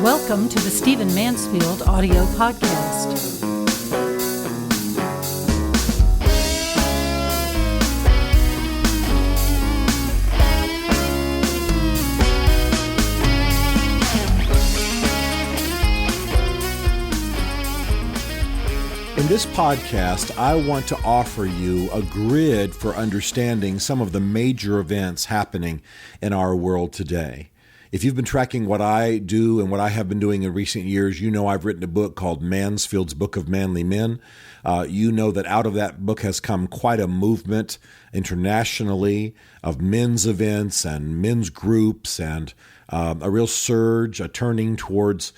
Welcome to the Stephen Mansfield audio podcast. In this podcast, I want to offer you a grid for understanding some of the major events happening in our world today. If you've been tracking what I do and what I have been doing in recent years, you know I've written a book called Mansfield's Book of Manly Men. You know that out of that book has come quite a movement internationally of men's events and men's groups and a real surge, a turning towards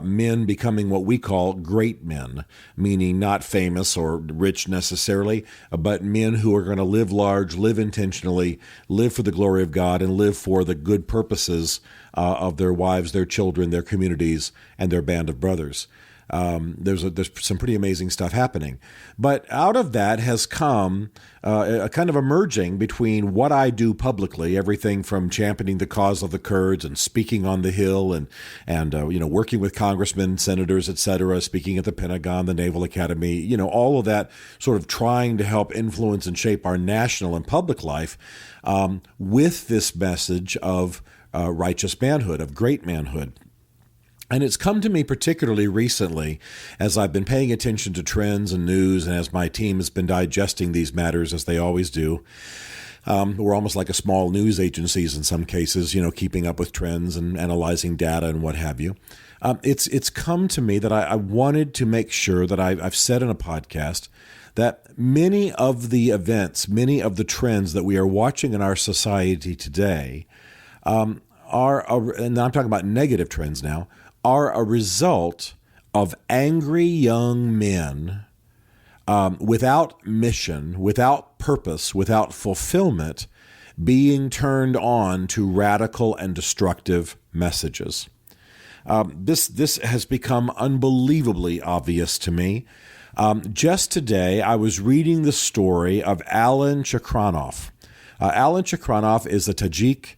men becoming what we call great men, meaning not famous or rich necessarily, but men who are going to live large, live intentionally, live for the glory of God, and live for the good purposes of their wives, their children, their communities, and their band of brothers. There's some pretty amazing stuff happening. But out of that has come a kind of a merging between what I do publicly, everything from championing the cause of the Kurds and speaking on the Hill and working with congressmen, senators, et cetera, speaking at the Pentagon, the Naval Academy, all of that sort of trying to help influence and shape our national and public life with this message of righteous manhood, of great manhood. And it's come to me particularly recently as I've been paying attention to trends and news and as my team has been digesting these matters as they always do. We're almost like a small news agencies in some cases, keeping up with trends and analyzing data and what have you. It's come to me that I wanted to make sure that I've said in a podcast that many of the events, many of the trends that we are watching in our society today and I'm talking about negative trends now, are a result of angry young men without mission, without purpose, without fulfillment, being turned on to radical and destructive messages. This has become unbelievably obvious to me. Just today, I was reading the story of Alan Chakranov. Alan Chakranov is a Tajiki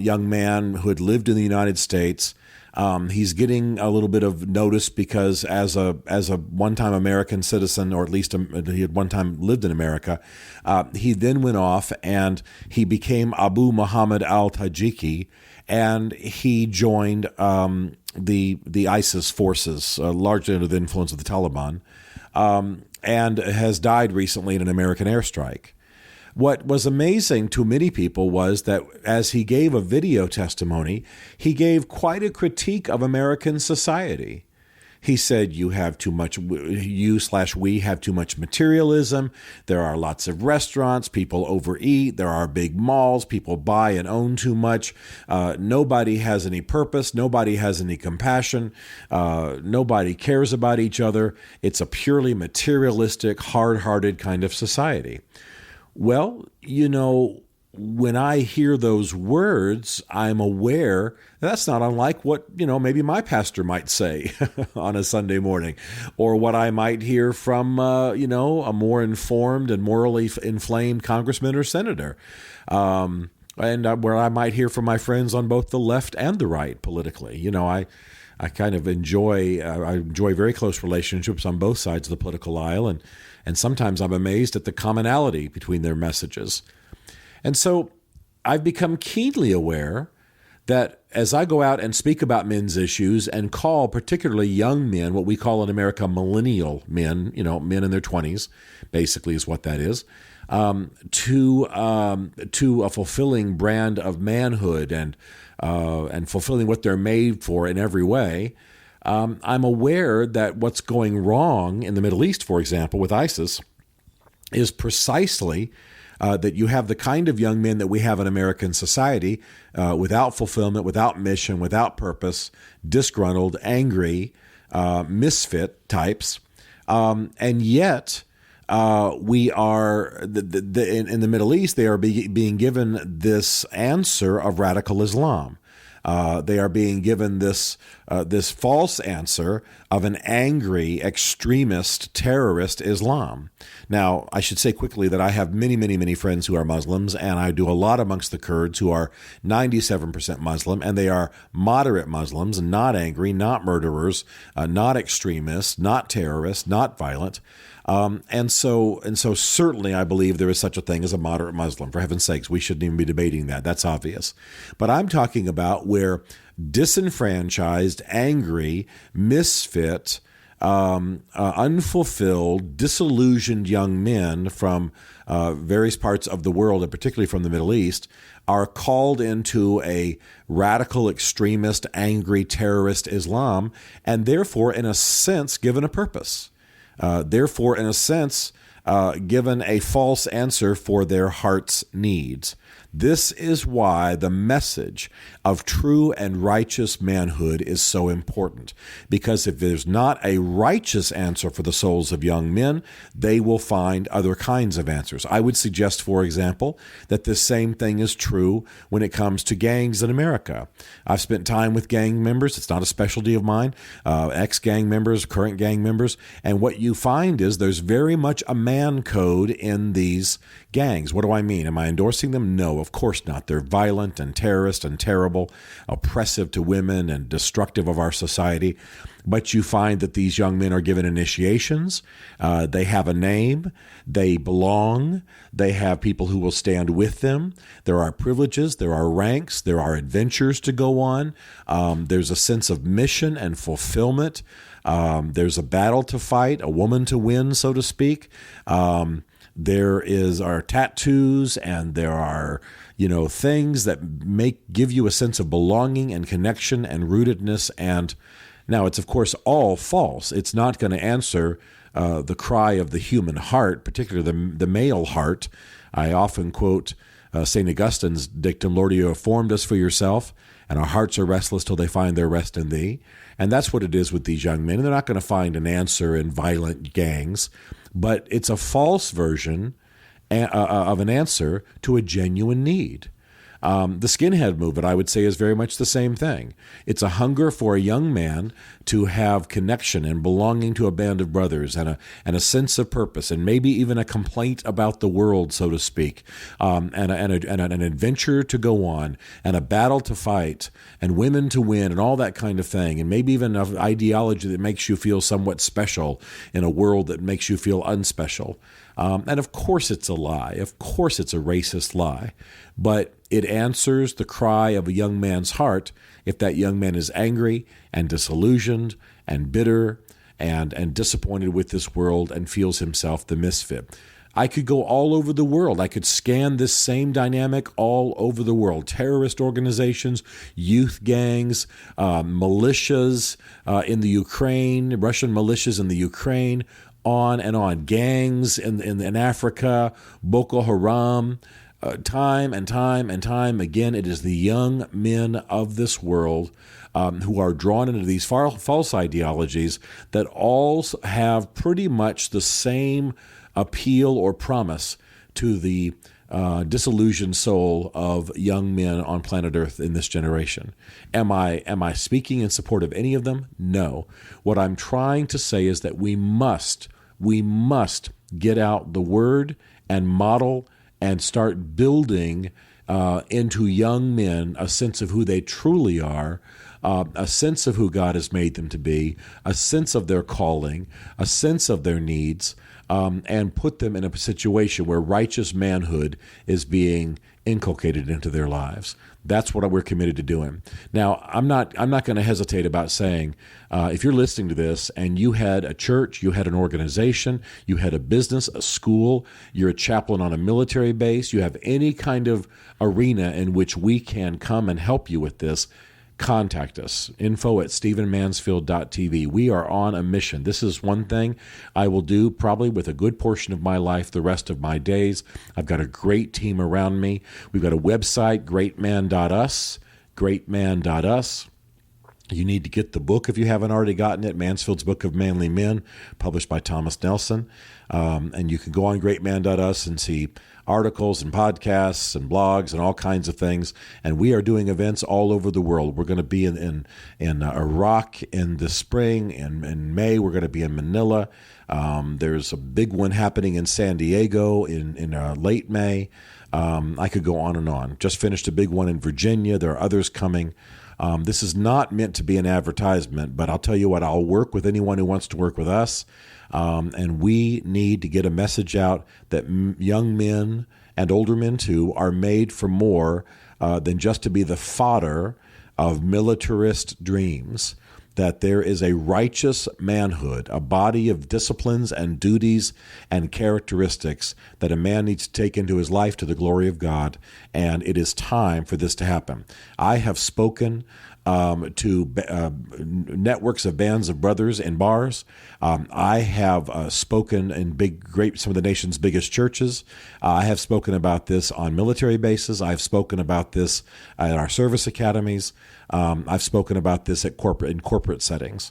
young man who had lived in the United States. He's getting a little bit of notice because as a one-time American citizen, or at least he had one time lived in America, he then went off and he became Abu Muhammad al-Tajiki, and he joined the ISIS forces, largely under the influence of the Taliban, and has died recently in an American airstrike. What was amazing to many people was that as he gave a video testimony, he gave quite a critique of American society. He said, we have too much materialism. There are lots of restaurants. People overeat. There are big malls. People buy and own too much. Nobody has any purpose. Nobody has any compassion. Nobody cares about each other. It's a purely materialistic, hard-hearted kind of society. Well, when I hear those words, I'm aware that's not unlike what, maybe my pastor might say on a Sunday morning, or what I might hear from, a more informed and morally inflamed congressman or senator, and where I might hear from my friends on both the left and the right politically. I kind of enjoy very close relationships on both sides of the political aisle, and sometimes I'm amazed at the commonality between their messages. And so I've become keenly aware that as I go out and speak about men's issues and call particularly young men, what we call in America millennial men, men in their 20s, basically is what that is, to a fulfilling brand of manhood and fulfilling what they're made for in every way, I'm aware that what's going wrong in the Middle East, for example, with ISIS, is precisely that you have the kind of young men that we have in American society without fulfillment, without mission, without purpose, disgruntled, angry, misfit types, and yet we are in the Middle East. They are being given this answer of radical Islam. They are being given this false answer of an angry, extremist, terrorist Islam. Now, I should say quickly that I have many, many, many friends who are Muslims, and I do a lot amongst the Kurds who are 97% Muslim, and they are moderate Muslims, not angry, not murderers, not extremists, not terrorists, not violent. And so certainly I believe there is such a thing as a moderate Muslim. For heaven's sakes, we shouldn't even be debating that. That's obvious. But I'm talking about where disenfranchised, angry, misfit, unfulfilled, disillusioned young men from various parts of the world, and particularly from the Middle East, are called into a radical, extremist, angry, terrorist Islam, and therefore, in a sense, given a purpose. Therefore, in a sense, given a false answer for their heart's needs. This is why the message of true and righteous manhood is so important. Because if there's not a righteous answer for the souls of young men, they will find other kinds of answers. I would suggest, for example, that this same thing is true when it comes to gangs in America. I've spent time with gang members. It's not a specialty of mine, ex-gang members, current gang members. And what you find is there's very much a man code in these gangs. What do I mean? Am I endorsing them? No, of course not. They're violent and terrorist and terrible, oppressive to women and destructive of our society. But you find that these young men are given initiations. They have a name. They belong. They have people who will stand with them. There are privileges. There are ranks. There are adventures to go on. There's a sense of mission and fulfillment. There's a battle to fight, a woman to win, so to speak. There are tattoos, and there are, things that give you a sense of belonging and connection and rootedness. And now it's, of course, all false. It's not going to answer the cry of the human heart, particularly the male heart. I often quote St. Augustine's dictum, Lord, you have formed us for yourself, and our hearts are restless till they find their rest in thee. And that's what it is with these young men. And they're not going to find an answer in violent gangs, but it's a false version of an answer to a genuine need. The skinhead movement, I would say, is very much the same thing. It's a hunger for a young man to have connection and belonging to a band of brothers and a sense of purpose, and maybe even a complaint about the world, so to speak, and an adventure to go on, and a battle to fight, and women to win, and all that kind of thing, and maybe even an ideology that makes you feel somewhat special in a world that makes you feel unspecial. And of course it's a lie. Of course it's a racist lie. But it answers the cry of a young man's heart if that young man is angry and disillusioned and bitter and disappointed with this world and feels himself the misfit. I could go all over the world. I could scan this same dynamic all over the world. Terrorist organizations, youth gangs, militias in the Ukraine, Russian militias in the Ukraine, on and on. Gangs in Africa, Boko Haram, time and time and time again, it is the young men of this world who are drawn into these false ideologies that all have pretty much the same appeal or promise to the disillusioned soul of young men on planet Earth in this generation. Am I speaking in support of any of them? No. What I'm trying to say is that we must get out the word and model and start building into young men a sense of who they truly are, a sense of who God has made them to be, a sense of their calling, a sense of their needs, and put them in a situation where righteous manhood is being inculcated into their lives. That's what we're committed to doing. Now, I'm not going to hesitate about saying, if you're listening to this and you had a church, you had an organization, you had a business, a school, you're a chaplain on a military base, you have any kind of arena in which we can come and help you with this, contact us. info@stephenmansfield.tv. We are on a mission. This is one thing I will do probably with a good portion of my life the rest of my days. I've got a great team around me. We've got a website, greatman.us. You need to get the book if you haven't already gotten it, Mansfield's Book of Manly Men, published by Thomas Nelson. And you can go on greatman.us and see articles and podcasts and blogs and all kinds of things. And we are doing events all over the world. We're going to be in Iraq in the spring. In May, we're going to be in Manila. There's a big one happening in San Diego in late May. I could go on and on. Just finished a big one in Virginia. There are others coming. This is not meant to be an advertisement, but I'll tell you what, I'll work with anyone who wants to work with us. And we need to get a message out that young men and older men too are made for more than just to be the fodder of militarist dreams. That there is a righteous manhood, a body of disciplines and duties and characteristics that a man needs to take into his life to the glory of God, and it is time for this to happen. I have spoken to networks of bands of brothers in bars. I have spoken in some of the nation's biggest churches. I have spoken about this on military bases. I've spoken about this at our service academies. I've spoken about this in corporate settings.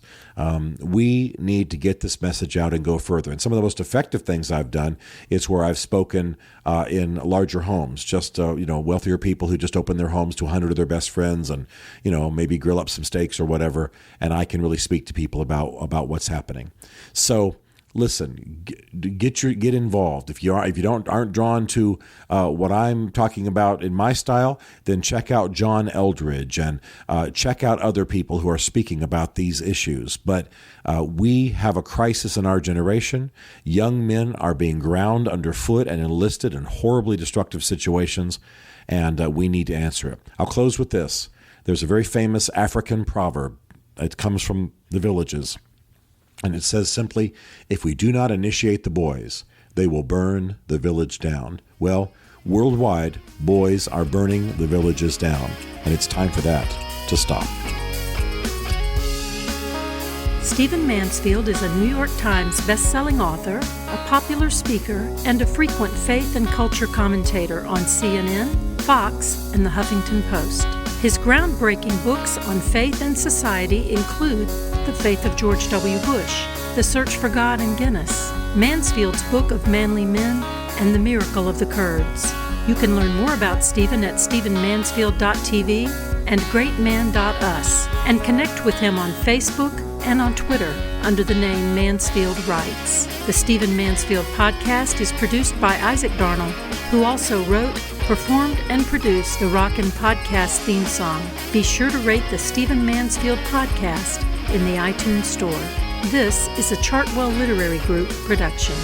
We need to get this message out and go further. And some of the most effective things I've done is where I've spoken in larger homes, just wealthier people who just open their homes to 100 of their best friends, and maybe grill up some steaks or whatever. And I can really speak to people about what's happening. So listen, get involved. If you aren't drawn to what I'm talking about in my style, then check out John Eldridge and check out other people who are speaking about these issues. But we have a crisis in our generation. Young men are being ground underfoot and enlisted in horribly destructive situations, and we need to answer it. I'll close with this. There's a very famous African proverb. It comes from the villages. And it says simply, if we do not initiate the boys, they will burn the village down. Well, worldwide, boys are burning the villages down, and it's time for that to stop. Stephen Mansfield is a New York Times best-selling author, a popular speaker, and a frequent faith and culture commentator on CNN, Fox, and the Huffington Post. His groundbreaking books on faith and society include The Faith of George W. Bush, The Search for God in Guinness, Mansfield's Book of Manly Men, and The Miracle of the Kurds. You can learn more about Stephen at stephenmansfield.tv and greatman.us, and connect with him on Facebook and on Twitter under the name Mansfield Writes. The Stephen Mansfield podcast is produced by Isaac Darnell, who also wrote, performed, and produced the Rockin' Podcast theme song. Be sure to rate the Stephen Mansfield podcast in the iTunes Store. This is a Chartwell Literary Group production.